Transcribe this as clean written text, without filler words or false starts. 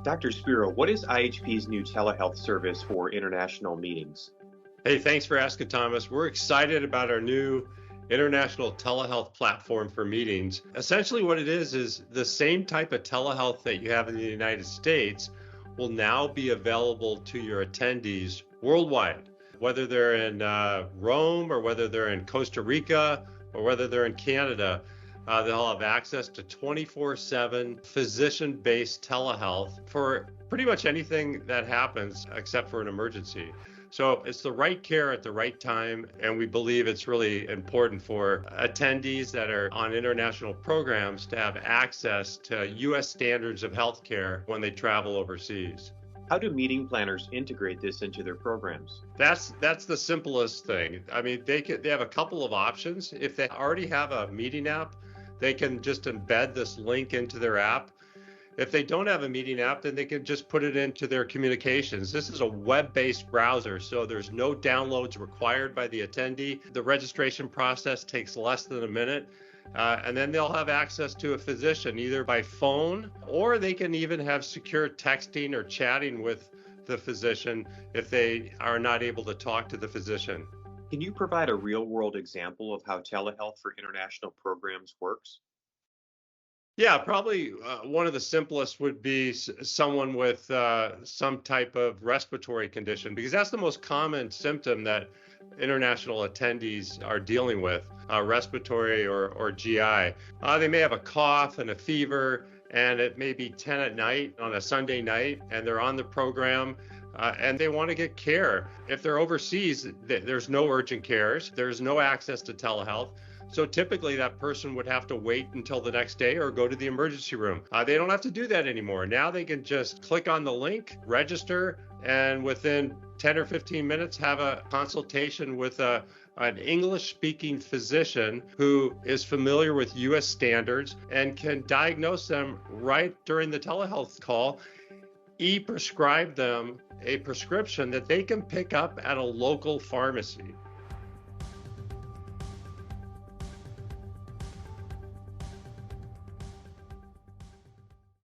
Dr. Spiro, what is iHP's new telehealth service for international meetings? Hey, thanks for asking, Thomas. We're excited about our new international telehealth platform for meetings. Essentially, what it is the same type of telehealth that you have in the United States will now be available to your attendees worldwide, whether they're in Rome or whether they're in Costa Rica or whether they're in Canada. They'll have access to 24/7 physician-based telehealth for pretty much anything that happens except for an emergency. So it's the right care at the right time, and we believe it's really important for attendees that are on international programs to have access to U.S. standards of healthcare when they travel overseas. How do meeting planners integrate this into their programs? That's the simplest thing. I mean, they have a couple of options. If they already have a meeting app, they can just embed this link into their app. If they don't have a meeting app, then they can just put it into their communications. This is a web-based browser, so there's no downloads required by the attendee. The registration process takes less than a minute, and then they'll have access to a physician either by phone, or they can even have secure texting or chatting with the physician if they are not able to talk to the physician. Can you provide a real-world example of how telehealth for international programs works? Yeah, probably one of the simplest would be someone with some type of respiratory condition, because that's the most common symptom that international attendees are dealing with, respiratory or GI. They may have a cough and a fever, and it may be 10 at night on a Sunday night, and they're on the program. And they want to get care. If they're overseas, there's no urgent cares. There's no access to telehealth. So typically that person would have to wait until the next day or go to the emergency room. They don't have to do that anymore. Now they can just click on the link, register, and within 10 or 15 minutes have a consultation with an English-speaking physician who is familiar with U.S. standards and can diagnose them right during the telehealth call, prescribe them a prescription that they can pick up at a local pharmacy.